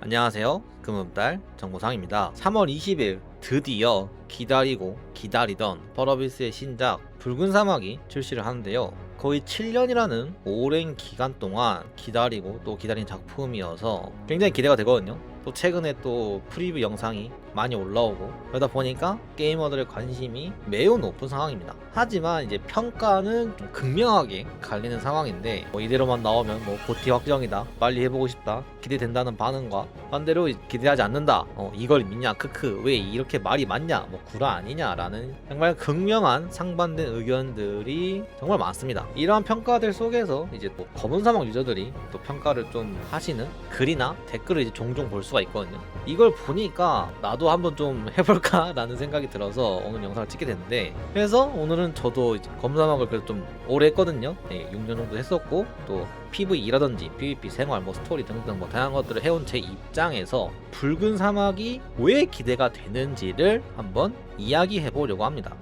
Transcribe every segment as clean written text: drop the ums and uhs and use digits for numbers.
안녕하세요. 금음달 정보상입니다. 3월 20일 드디어 기다리고 기다리던 펄어비스의 신작 붉은 사막이 출시를 하는데요. 거의 7년이라는 오랜 기간 동안 기다리고 또 기다린 작품이어서 굉장히 기대가 되거든요. 또 최근에 또 프리뷰 영상이 많이 올라오고 그러다 보니까 게이머들의 관심이 매우 높은 상황입니다. 하지만 이제 평가는 좀 극명하게 갈리는 상황인데 이대로만 나오면 고티 확정이다, 빨리 해보고 싶다, 기대된다는 반응과 반대로 기대하지 않는다, 이걸 믿냐, 크크, 왜 이렇게 말이 맞냐, 구라 아니냐라는 정말 극명한 상반된 의견들이 정말 많습니다. 이러한 평가들 속에서 이제 또 검은 사막 유저들이 또 평가를 좀 하시는 글이나 댓글을 이제 종종 볼 수가 있거든요. 이걸 보니까 나도 한번 좀 해볼까 라는 생각이 들어서 오늘 영상을 찍게 됐는데, 그래서 오늘은 저도 이제 검은 사막을 그래도 좀 오래 했거든요. 6년 정도 했었고 또 PVE라든지 PVP 생활, 스토리 등등 다양한 것들을 해온 제 입장에서 붉은 사막이 왜 기대가 되는지를 한번 이야기해 보려고 합니다.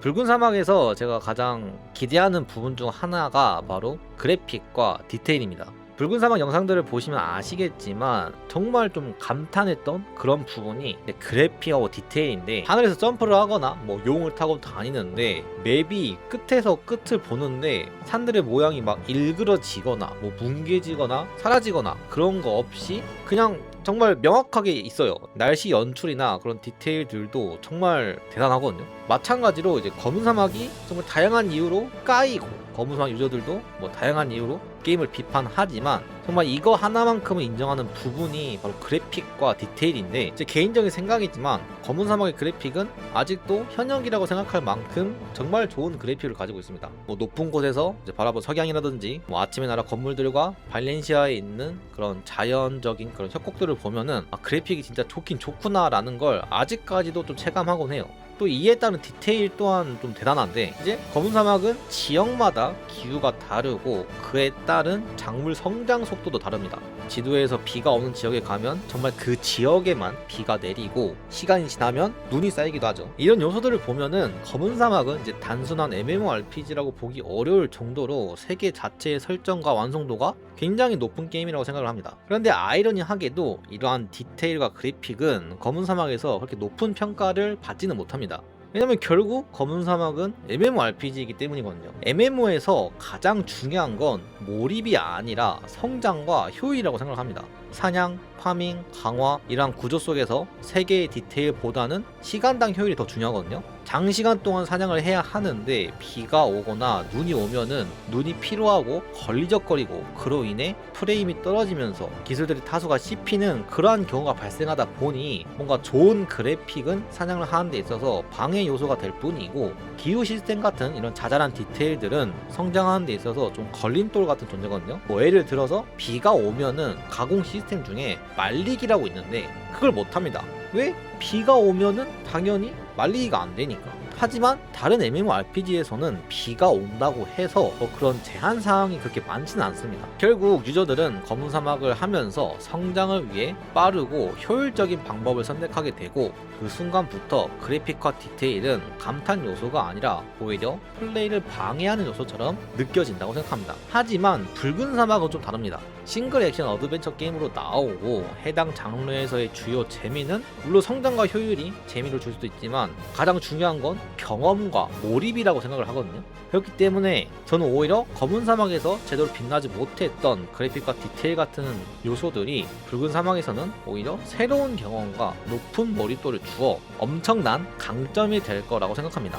붉은 사막에서 제가 가장 기대하는 부분 중 하나가 바로 그래픽과 디테일입니다. 붉은 사막 영상들을 보시면 아시겠지만 정말 좀 감탄했던 그런 부분이 그래픽하고 디테일인데, 하늘에서 점프를 하거나 용을 타고 다니는데 맵이 끝에서 끝을 보는데 산들의 모양이 막 일그러지거나 뭉개지거나 사라지거나 그런 거 없이 그냥 정말 명확하게 있어요. 날씨 연출이나 그런 디테일들도 정말 대단하거든요. 마찬가지로 이제 검은 사막이 정말 다양한 이유로 까이고, 검은 사막 유저들도 다양한 이유로 게임을 비판하지만 정말 이거 하나만큼은 인정하는 부분이 바로 그래픽과 디테일인데, 제 개인적인 생각이지만 검은 사막의 그래픽은 아직도 현역이라고 생각할 만큼 정말 좋은 그래픽을 가지고 있습니다. 높은 곳에서 이제 바라본 석양이라든지 아침의 나라 건물들과 발렌시아에 있는 그런 자연적인 그런 협곡들을 보면은 그래픽이 진짜 좋긴 좋구나 라는 걸 아직까지도 좀 체감하곤 해요. 또 이에 따른 디테일 또한 좀 대단한데, 이제 검은 사막은 지역마다 기후가 다르고 그에 따른 작물 성장 속도도 다릅니다. 지도에서 비가 오는 지역에 가면 정말 그 지역에만 비가 내리고 시간이 지나면 눈이 쌓이기도 하죠. 이런 요소들을 보면은 검은 사막은 이제 단순한 MMORPG라고 보기 어려울 정도로 세계 자체의 설정과 완성도가 굉장히 높은 게임이라고 생각을 합니다. 그런데 아이러니하게도 이러한 디테일과 그래픽은 검은 사막에서 그렇게 높은 평가를 받지는 못합니다. 왜냐면 결국 검은 사막은 MMORPG이기 때문이거든요. MMO에서 가장 중요한 건 몰입이 아니라 성장과 효율이라고 생각합니다. 사냥, 파밍, 강화 이런 구조 속에서 세 개의 디테일보다는 시간당 효율이 더 중요하거든요. 장시간 동안 사냥을 해야 하는데 비가 오거나 눈이 오면은 눈이 피로하고 걸리적거리고 그로 인해 프레임이 떨어지면서 기술들이 다수가 씹히는 그러한 경우가 발생하다 보니 뭔가 좋은 그래픽은 사냥을 하는 데 있어서 방해 요소가 될 뿐이고, 기후 시스템 같은 이런 자잘한 디테일들은 성장하는 데 있어서 좀 걸림돌 같은 존재거든요. 예를 들어서 비가 오면은 가공 시스템 중에 말리기라고 있는데 그걸 못합니다. 왜? 비가 오면은 당연히 말리기가 안 되니까. 하지만 다른 MMORPG에서는 비가 온다고 해서 그런 제한 사항이 그렇게 많지는 않습니다. 결국 유저들은 검은 사막을 하면서 성장을 위해 빠르고 효율적인 방법을 선택하게 되고, 그 순간부터 그래픽과 디테일은 감탄 요소가 아니라 오히려 플레이를 방해하는 요소처럼 느껴진다고 생각합니다. 하지만 붉은 사막은 좀 다릅니다. 싱글 액션 어드벤처 게임으로 나오고 해당 장르에서의 주요 재미는 물론 성장과 효율이 재미를 줄 수도 있지만 가장 중요한 건 경험과 몰입이라고 생각을 하거든요. 그렇기 때문에 저는 오히려 검은 사막에서 제대로 빛나지 못했던 그래픽과 디테일 같은 요소들이 붉은 사막에서는 오히려 새로운 경험과 높은 몰입도를 주어 엄청난 강점이 될 거라고 생각합니다.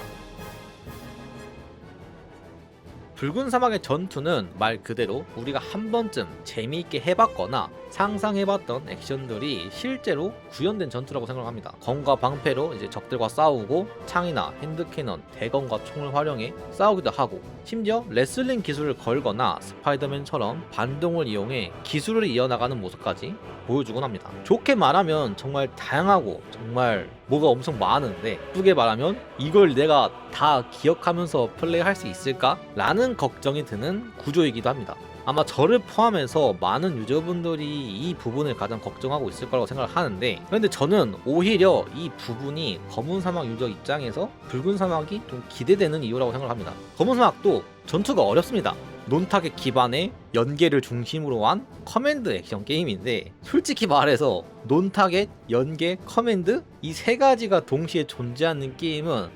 붉은 사막의 전투는 말 그대로 우리가 한 번쯤 재미있게 해봤거나 상상해봤던 액션들이 실제로 구현된 전투라고 생각합니다. 검과 방패로 이제 적들과 싸우고 창이나 핸드캐논, 대검과 총을 활용해 싸우기도 하고, 심지어 레슬링 기술을 걸거나 스파이더맨처럼 반동을 이용해 기술을 이어나가는 모습까지 보여주곤 합니다. 좋게 말하면 정말 다양하고 정말 뭐가 엄청 많은데, 나쁘게 말하면 이걸 내가 다 기억하면서 플레이할 수 있을까? 라는 걱정이 드는 구조이기도 합니다. 아마 저를 포함해서 많은 유저분들이 이 부분을 가장 걱정하고 있을 거라고 생각을 하는데, 그런데 저는 오히려 이 부분이 검은 사막 유저 입장에서 붉은 사막이 좀 기대되는 이유라고 생각을 합니다. 검은 사막도 전투가 어렵습니다. 논타겟 기반의 연계를 중심으로 한 커맨드 액션 게임인데, 솔직히 말해서 논타겟, 연계, 커맨드 이 세 가지가 동시에 존재하는 게임은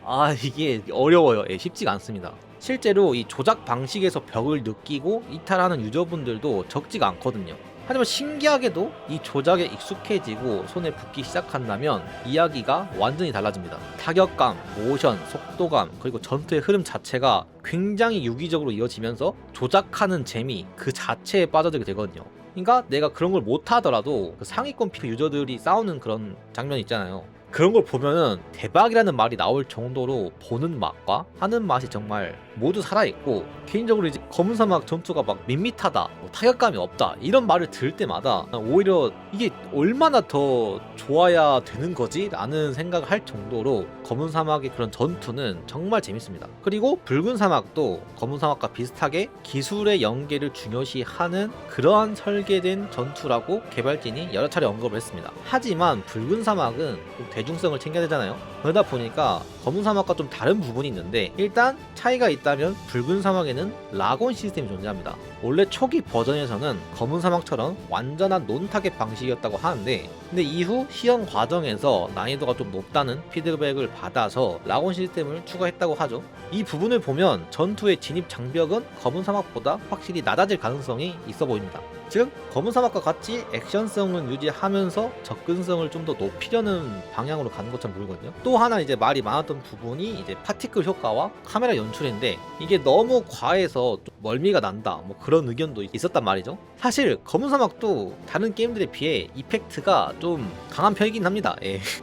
이게 어려워요. 쉽지가 않습니다. 실제로 이 조작 방식에서 벽을 느끼고 이탈하는 유저분들도 적지가 않거든요. 하지만 신기하게도 이 조작에 익숙해지고 손에 붙기 시작한다면 이야기가 완전히 달라집니다. 타격감, 모션, 속도감, 그리고 전투의 흐름 자체가 굉장히 유기적으로 이어지면서 조작하는 재미 그 자체에 빠져들게 되거든요. 그러니까 내가 그런 걸 못하더라도 그 상위권 피 유저들이 싸우는 그런 장면 있잖아요. 그런 걸 보면은 대박이라는 말이 나올 정도로 보는 맛과 하는 맛이 정말 모두 살아있고, 개인적으로 이제 검은 사막 전투가 막 밋밋하다, 타격감이 없다 이런 말을 들을 때마다 오히려 이게 얼마나 더 좋아야 되는 거지? 라는 생각을 할 정도로 검은 사막의 그런 전투는 정말 재밌습니다. 그리고 붉은 사막도 검은 사막과 비슷하게 기술의 연계를 중요시하는 그러한 설계된 전투라고 개발진이 여러 차례 언급을 했습니다. 하지만 붉은 사막은 좀 대중성을 챙겨야 되잖아요. 그러다 보니까 검은 사막과 좀 다른 부분이 있는데, 일단 차이가 있다면 붉은 사막에는 락온 시스템이 존재합니다. 원래 초기 버전에서는 검은 사막처럼 완전한 논타겟 방식이었다고 하는데, 근데 이후 시험 과정에서 난이도가 좀 높다는 피드백을 받아서 락온 시스템을 추가했다고 하죠. 이 부분을 보면 전투의 진입 장벽은 검은 사막보다 확실히 낮아질 가능성이 있어 보입니다. 즉 검은 사막과 같이 액션성은 유지하면서 접근성을 좀 더 높이려는 방향으로 가는 것처럼 보이거든요. 또 하나 이제 말이 많았던 부분이 이제 파티클 효과와 카메라 연출인데, 이게 너무 과해서 좀 멀미가 난다 뭐 그런 의견도 있었단 말이죠. 사실 검은 사막도 다른 게임들에 비해 이펙트가 좀 강한 편이긴 합니다.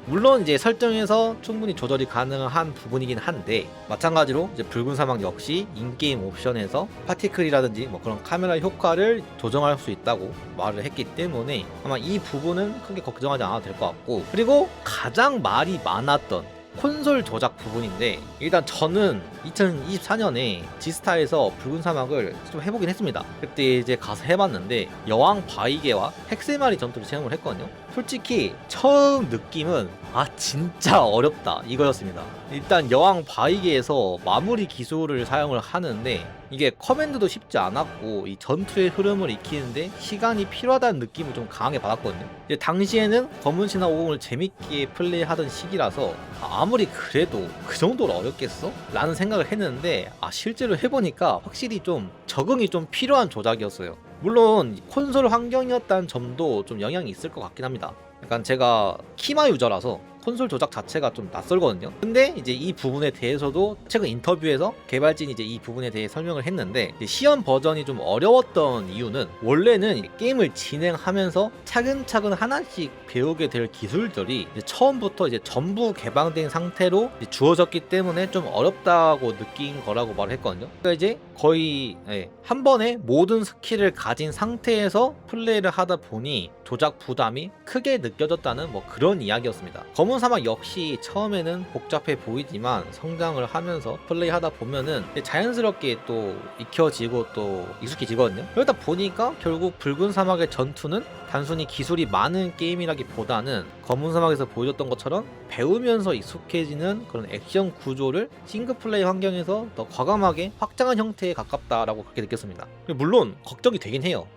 물론 이제 설정에서 충분히 조절이 가능한 부분이긴 한데, 마찬가지로 이제 붉은 사막 역시 인게임 옵션에서 파티클이라든지 뭐 그런 카메라 효과를 조정할 수 있다고 말을 했기 때문에 아마 이 부분은 크게 걱정하지 않아도 될 것 같고, 그리고 가장 말이 많았던 콘솔 조작 부분인데, 일단 저는 2024년에 지스타에서 붉은 사막을 좀 해보긴 했습니다. 그때 이제 가서 해봤는데 여왕 바이게와 헥셀마리 전투를 체험을 했거든요. 솔직히 처음 느낌은 진짜 어렵다 이거였습니다. 일단 여왕 바이게에서 마무리 기술을 사용을 하는데, 이게 커맨드도 쉽지 않았고 이 전투의 흐름을 익히는데 시간이 필요하다는 느낌을 좀 강하게 받았거든요. 이제 당시에는 검은 신화 50을 재밌게 플레이하던 시기라서 아무리 그래도 그 정도로 어렵겠어? 라는 생각을 했는데, 실제로 해보니까 확실히 좀 적응이 좀 필요한 조작이었어요. 물론 콘솔 환경이었다는 점도 좀 영향이 있을 것 같긴 합니다. 약간 제가 키마 유저라서 콘솔 조작 자체가 좀 낯설거든요. 근데 이제 이 부분에 대해서도 최근 인터뷰에서 개발진이 이제 이 부분에 대해 설명을 했는데, 시험 버전이 좀 어려웠던 이유는 원래는 게임을 진행하면서 차근차근 하나씩 배우게 될 기술들이 이제 처음부터 이제 전부 개방된 상태로 주어졌기 때문에 좀 어렵다고 느낀 거라고 말을 했거든요. 그러니까 이제 거의 한 번에 모든 스킬을 가진 상태에서 플레이를 하다 보니 조작 부담이 크게 느껴졌다는 뭐 그런 이야기였습니다. 검은 사막 역시 처음에는 복잡해 보이지만 성장을 하면서 플레이하다 보면은 자연스럽게 또 익혀지고 또 익숙해지거든요. 그러다 보니까 결국 붉은 사막의 전투는 단순히 기술이 많은 게임이라기보다는 검은 사막에서 보여줬던 것처럼 배우면서 익숙해지는 그런 액션 구조를 싱글플레이 환경에서 더 과감하게 확장한 형태에 가깝다라고 그렇게 느꼈습니다. 물론 걱정이 되긴 해요.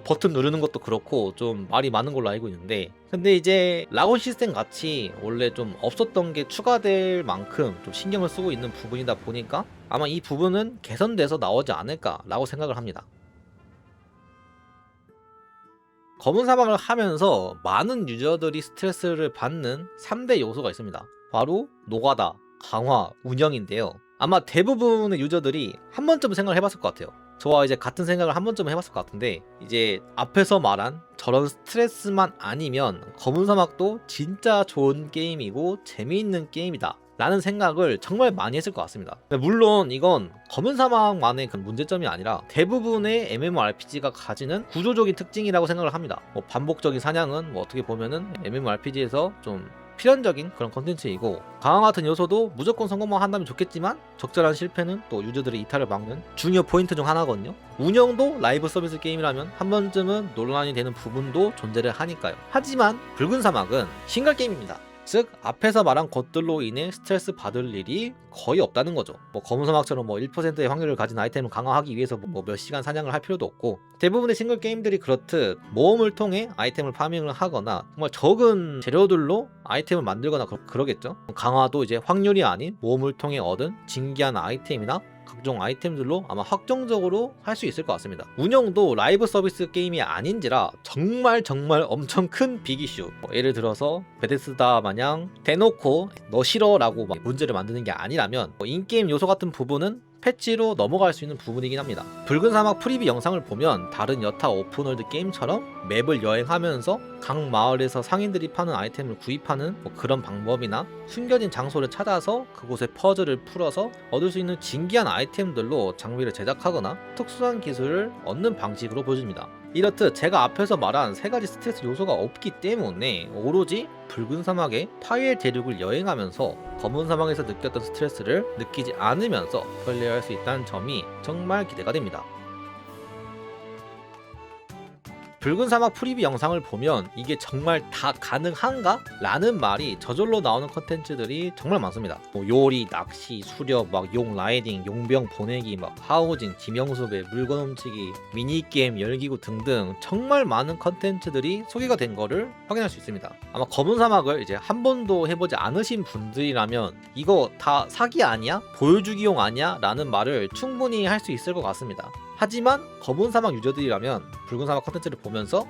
버튼 누르는 것도 그렇고 좀 말이 많은 걸로 알고 있는데, 근데 이제 락온 시스템 같이 원래 좀 없었던 게 추가될 만큼 좀 신경을 쓰고 있는 부분이다 보니까 아마 이 부분은 개선돼서 나오지 않을까라고 생각을 합니다. 검은 사막을 하면서 많은 유저들이 스트레스를 받는 3대 요소가 있습니다. 바로 노가다, 강화, 운영인데요. 아마 대부분의 유저들이 한 번쯤 생각을 해봤을 것 같아요. 저와 이제 같은 생각을 한 번쯤 해봤을 것 같은데, 이제 앞에서 말한 저런 스트레스만 아니면 검은 사막도 진짜 좋은 게임이고 재미있는 게임이다 라는 생각을 정말 많이 했을 것 같습니다. 물론 이건 검은 사막만의 그 문제점이 아니라 대부분의 MMORPG가 가지는 구조적인 특징이라고 생각을 합니다. 뭐 반복적인 사냥은 뭐 어떻게 보면은 MMORPG에서 좀 필연적인 그런 컨텐츠이고, 강화 같은 요소도 무조건 성공만 한다면 좋겠지만 적절한 실패는 또 유저들의 이탈을 막는 중요 포인트 중 하나거든요. 운영도 라이브 서비스 게임이라면 한 번쯤은 논란이 되는 부분도 존재를 하니까요. 하지만 붉은 사막은 싱글 게임입니다. 즉 앞에서 말한 것들로 인해 스트레스 받을 일이 거의 없다는 거죠. 뭐 검은 사막처럼 뭐 1%의 확률을 가진 아이템을 강화하기 위해서 뭐 몇 시간 사냥을 할 필요도 없고, 대부분의 싱글 게임들이 그렇듯 모험을 통해 아이템을 파밍을 하거나 정말 적은 재료들로 아이템을 만들거나 그러겠죠. 강화도 이제 확률이 아닌 모험을 통해 얻은 진기한 아이템이나 각종 아이템들로 아마 확정적으로 할 수 있을 것 같습니다. 운영도 라이브 서비스 게임이 아닌지라 정말 엄청 큰 빅 이슈. 예를 들어서 베데스다 마냥 대놓고 너 싫어 라고 막 문제를 만드는 게 아니라면 인게임 요소 같은 부분은 패치로 넘어갈 수 있는 부분이긴 합니다. 붉은 사막 프리뷰 영상을 보면 다른 여타 오픈월드 게임처럼 맵을 여행하면서 각 마을에서 상인들이 파는 아이템을 구입하는 그런 방법이나 숨겨진 장소를 찾아서 그곳의 퍼즐을 풀어서 얻을 수 있는 진기한 아이템들로 장비를 제작하거나 특수한 기술을 얻는 방식으로 보여줍니다. 이렇듯 제가 앞에서 말한 세 가지 스트레스 요소가 없기 때문에 오로지 붉은 사막의 파일 대륙을 여행하면서 검은 사막에서 느꼈던 스트레스를 느끼지 않으면서 플레이할 수 있다는 점이 정말 기대가 됩니다. 붉은 사막 프리뷰 영상을 보면 이게 정말 다 가능한가? 라는 말이 저절로 나오는 컨텐츠들이 정말 많습니다. 뭐 요리, 낚시, 수렵, 막 용 라이딩, 용병 보내기, 막 하우징, 지명수배, 물건 훔치기, 미니게임, 열기구 등등 정말 많은 컨텐츠들이 소개가 된 거를 확인할 수 있습니다. 아마 검은 사막을 이제 한 번도 해보지 않으신 분들이라면 이거 다 사기 아니야? 보여주기용 아니야? 라는 말을 충분히 할 수 있을 것 같습니다. 하지만 검은 사막 유저들이라면 붉은 사막 컨텐츠를 보면서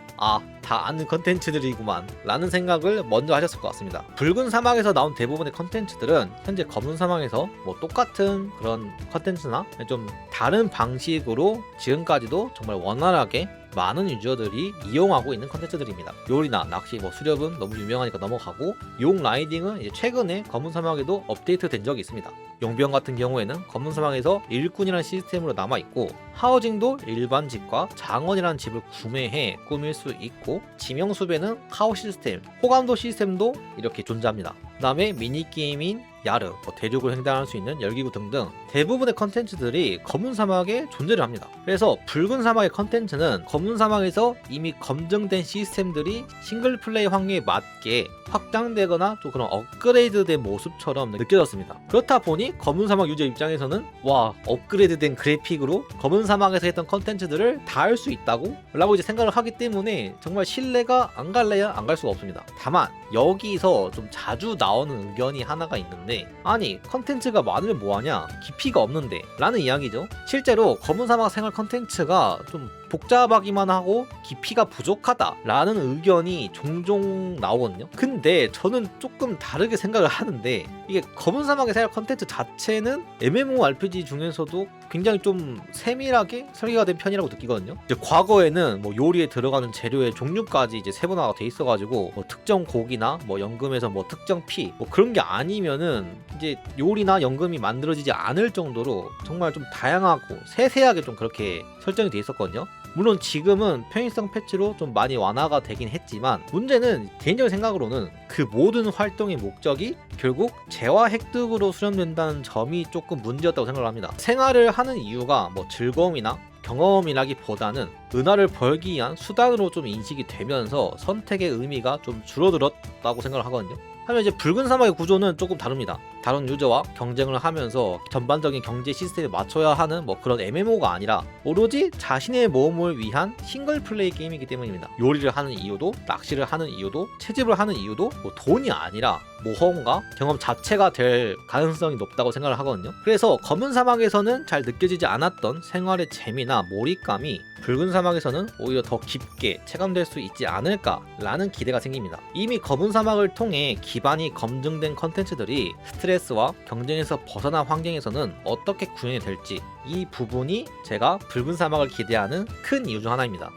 다 아는 컨텐츠들이구만 라는 생각을 먼저 하셨을 것 같습니다. 붉은 사막에서 나온 대부분의 컨텐츠들은 현재 검은 사막에서 뭐 똑같은 그런 컨텐츠나 좀 다른 방식으로 지금까지도 정말 원활하게 많은 유저들이 이용하고 있는 컨텐츠들입니다. 요리나 낚시, 수렵은 너무 유명하니까 넘어가고, 용 라이딩은 이제 최근에 검은 사막에도 업데이트 된 적이 있습니다. 용병 같은 경우에는 검은 사막에서 일꾼이라는 시스템으로 남아있고, 하우징도 일반 집과 장원이라는 집을 구매해 꾸밀 수 있고, 지명수배는 카오 시스템, 호감도 시스템도 이렇게 존재합니다. 그 다음에 미니게임인 야르, 대륙을 횡단할 수 있는 열기구 등등 대부분의 컨텐츠들이 검은 사막에 존재를 합니다. 그래서 붉은 사막의 컨텐츠는 검은 사막에서 이미 검증된 시스템들이 싱글 플레이 확률에 맞게 확장되거나 또 그런 업그레이드된 모습처럼 느껴졌습니다. 그렇다 보니 검은 사막 유저 입장에서는 와, 업그레이드된 그래픽으로 검은 사막에서 했던 컨텐츠들을 다 할 수 있다고? 라고 이제 생각을 하기 때문에 정말 신뢰가 안 갈래야 안 갈 수가 없습니다. 다만 여기서 좀 자주 나오는 의견이 하나가 있는데, 아니 컨텐츠가 많으면 뭐하냐, 깊이가 없는데 라는 이야기죠. 실제로 검은 사막 생활 컨텐츠가 좀 복잡하기만 하고 깊이가 부족하다 라는 의견이 종종 나오거든요. 근데 저는 조금 다르게 생각을 하는데, 이게 검은 사막의 생활 컨텐츠 자체는 MMORPG 중에서도 굉장히 좀 세밀하게 설계가 된 편이라고 느끼거든요. 이제 과거에는 요리에 들어가는 재료의 종류까지 이제 세분화가 돼 있어가지고 특정 고기나 연금에서 특정 피 그런 게 아니면은 이제 요리나 연금이 만들어지지 않을 정도로 정말 좀 다양하고 세세하게 좀 그렇게 설정이 돼 있었거든요. 물론 지금은 편의성 패치로 좀 많이 완화가 되긴 했지만, 문제는 개인적인 생각으로는 그 모든 활동의 목적이 결국 재화 획득으로 수렴된다는 점이 조금 문제였다고 생각을 합니다. 생활을 하는 이유가 즐거움이나 경험이라기보다는 은화를 벌기 위한 수단으로 좀 인식이 되면서 선택의 의미가 좀 줄어들었다고 생각을 하거든요. 하지만 이제 붉은 사막의 구조는 조금 다릅니다. 다른 유저와 경쟁을 하면서 전반적인 경제 시스템에 맞춰야 하는 그런 MMO가 아니라 오로지 자신의 모험을 위한 싱글 플레이 게임이기 때문입니다. 요리를 하는 이유도, 낚시를 하는 이유도, 채집을 하는 이유도 돈이 아니라 모험과 경험 자체가 될 가능성이 높다고 생각을 하거든요. 그래서 검은 사막에서는 잘 느껴지지 않았던 생활의 재미나 몰입감이 붉은 사막에서는 오히려 더 깊게 체감될 수 있지 않을까라는 기대가 생깁니다. 이미 검은 사막을 통해 기반이 검증된 컨텐츠들이 스트레스와 경쟁에서 벗어난 환경에서는 어떻게 구현이 될지, 이 부분이 제가 붉은 사막을 기대하는 큰 이유 중 하나입니다.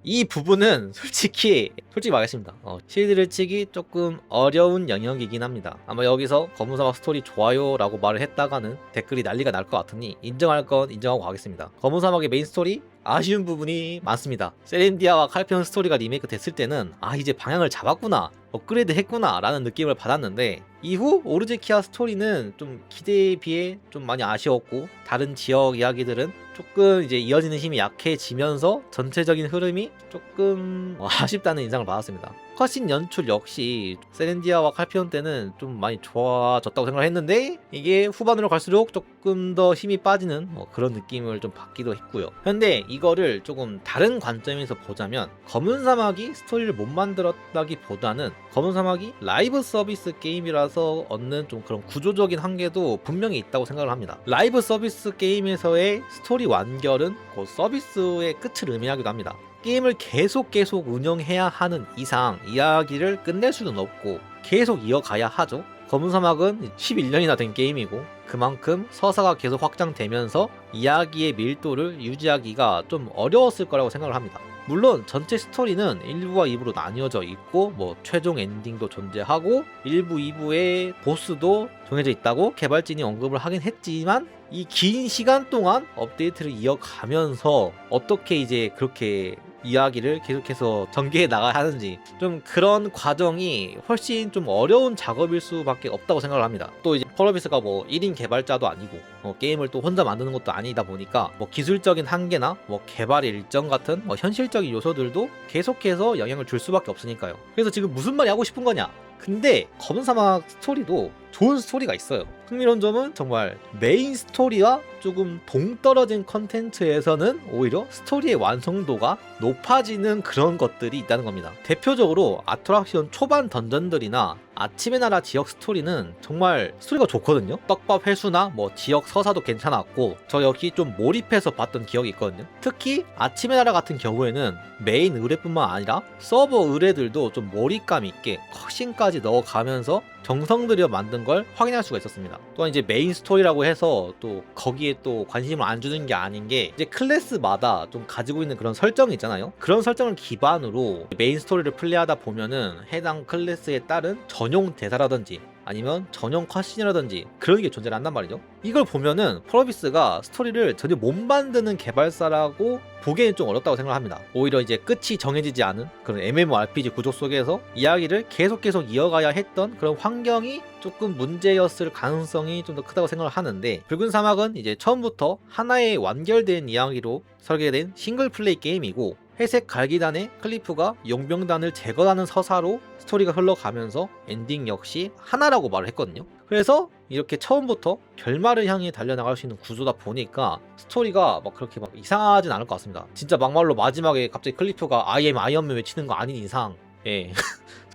이 부분은 솔직히 말하겠습니다. 실드를 치기 조금 어려운 영역이긴 합니다. 아마 여기서 검은 사막 스토리 좋아요 라고 말을 했다가는 댓글이 난리가 날 것 같으니 인정할 건 인정하고 가겠습니다. 검은 사막의 메인 스토리 아쉬운 부분이 많습니다. 세렌디아와 칼피온 스토리가 리메이크 됐을 때는 이제 방향을 잡았구나, 업그레이드 했구나 라는 느낌을 받았는데, 이후 오르제키아 스토리는 좀 기대에 비해 좀 많이 아쉬웠고, 다른 지역 이야기들은 조금 이제 이어지는 힘이 약해지면서 전체적인 흐름이 조금 아쉽다는 인상을 받았습니다. 컷신 연출 역시 세렌디아와 칼피온 때는 좀 많이 좋아졌다고 생각을 했는데 이게 후반으로 갈수록 조금 더 힘이 빠지는 그런 느낌을 좀 받기도 했고요. 근데 이거를 조금 다른 관점에서 보자면 검은 사막이 스토리를 못 만들었다기보다는 검은 사막이 라이브 서비스 게임이라서 얻는 좀 그런 구조적인 한계도 분명히 있다고 생각을 합니다. 라이브 서비스 게임에서의 스토리 완결은 그 서비스의 끝을 의미하기도 합니다. 게임을 계속 운영해야 하는 이상 이야기를 끝낼 수는 없고 계속 이어가야 하죠. 검은 사막은 11년이나 된 게임이고 그만큼 서사가 계속 확장되면서 이야기의 밀도를 유지하기가 좀 어려웠을 거라고 생각을 합니다. 물론 전체 스토리는 1부와 2부로 나뉘어져 있고 최종 엔딩도 존재하고 1부, 2부의 보스도 정해져 있다고 개발진이 언급을 하긴 했지만 이 긴 시간 동안 업데이트를 이어가면서 어떻게 이제 그렇게 이야기를 계속해서 전개해 나가야 하는지 좀 그런 과정이 훨씬 좀 어려운 작업일 수밖에 없다고 생각을 합니다. 또 이제 펄어비스가 1인 개발자도 아니고 게임을 또 혼자 만드는 것도 아니다 보니까 기술적인 한계나 개발 일정 같은 현실적인 요소들도 계속해서 영향을 줄 수밖에 없으니까요. 그래서 지금 무슨 말이 하고 싶은 거냐? 근데 검은 사막 스토리도 좋은 스토리가 있어요. 흥미로운 점은 정말 메인 스토리와 조금 동떨어진 컨텐츠에서는 오히려 스토리의 완성도가 높아지는 그런 것들이 있다는 겁니다. 대표적으로 아트락션 초반 던전들이나 아침의 나라 지역 스토리는 정말 스토리가 좋거든요. 떡밥 회수나 지역 서사도 괜찮았고 저 역시 좀 몰입해서 봤던 기억이 있거든요. 특히 아침의 나라 같은 경우에는 메인 의뢰뿐만 아니라 서버 의뢰들도 좀 몰입감 있게 컷신까지 넣어가면서 정성 들여 만든 걸 확인할 수가 있었습니다. 또한 이제 메인 스토리라고 해서 또 거기에 또 관심을 안 주는 게 아닌 게 이제 클래스마다 좀 가지고 있는 그런 설정이 있잖아요. 그런 설정을 기반으로 메인 스토리를 플레이하다 보면은 해당 클래스에 따른 전용 대사라든지 아니면 전용 컷신이라든지 그런 게 존재를 한단 말이죠. 이걸 보면은 펄어비스가 스토리를 전혀 못 만드는 개발사라고 보기에는 좀 어렵다고 생각합니다. 오히려 이제 끝이 정해지지 않은 그런 MMORPG 구조 속에서 이야기를 계속 이어가야 했던 그런 환경이 조금 문제였을 가능성이 좀 더 크다고 생각을 하는데 붉은 사막은 이제 처음부터 하나의 완결된 이야기로 설계된 싱글 플레이 게임이고 회색 갈기단의 클리프가 용병단을 제거하는 서사로 스토리가 흘러가면서 엔딩 역시 하나라고 말을 했거든요. 그래서 이렇게 처음부터 결말을 향해 달려나갈 수 있는 구조다 보니까 스토리가 그렇게 이상하진 않을 것 같습니다. 진짜 막말로 마지막에 갑자기 클리프가 I am 아이언맨 외치는 거 아닌 이상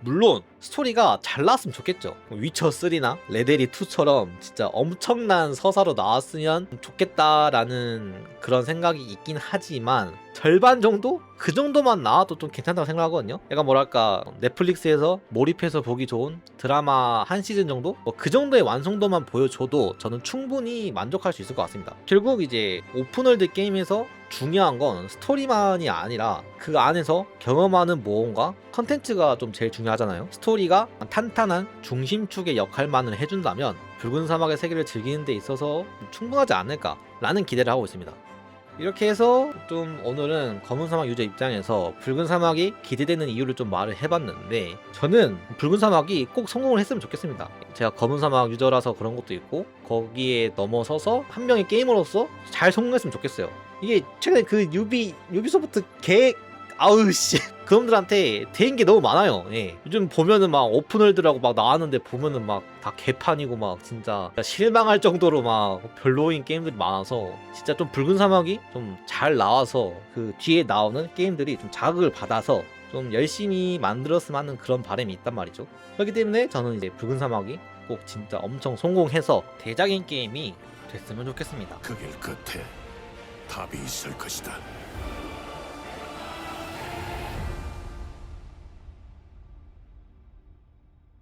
물론 스토리가 잘 나왔으면 좋겠죠. 위쳐3나 레데리2처럼 진짜 엄청난 서사로 나왔으면 좋겠다라는 그런 생각이 있긴 하지만 절반 정도? 그 정도만 나와도 좀 괜찮다고 생각하거든요. 약간 뭐랄까 넷플릭스에서 몰입해서 보기 좋은 드라마 한 시즌 정도? 그 정도의 완성도만 보여줘도 저는 충분히 만족할 수 있을 것 같습니다. 결국 이제 오픈월드 게임에서 중요한 건 스토리만이 아니라 그 안에서 경험하는 모험과 컨텐츠가 좀 제일 중요하잖아요. 스토리가 탄탄한 중심축의 역할만을 해준다면 붉은 사막의 세계를 즐기는 데 있어서 충분하지 않을까라는 기대를 하고 있습니다. 이렇게 해서 좀 오늘은 검은 사막 유저 입장에서 붉은 사막이 기대되는 이유를 좀 말을 해봤는데 저는 붉은 사막이 꼭 성공을 했으면 좋겠습니다. 제가 검은 사막 유저라서 그런 것도 있고 거기에 넘어서서 한 명의 게이머로서 잘 성공했으면 좋겠어요. 이게 최근에 그 유비소프트 아우씨 그놈들한테 대인 게 너무 많아요. 요즘 보면은 오픈월드라고 나왔는데 보면은 다 개판이고 진짜 실망할 정도로 별로인 게임들이 많아서 진짜 좀 붉은 사막이 좀 잘 나와서 그 뒤에 나오는 게임들이 좀 자극을 받아서 좀 열심히 만들었으면 하는 그런 바람이 있단 말이죠. 그렇기 때문에 저는 이제 붉은 사막이 꼭 진짜 엄청 성공해서 대작인 게임이 됐으면 좋겠습니다. 그 길 끝에 답이 있을 것이다.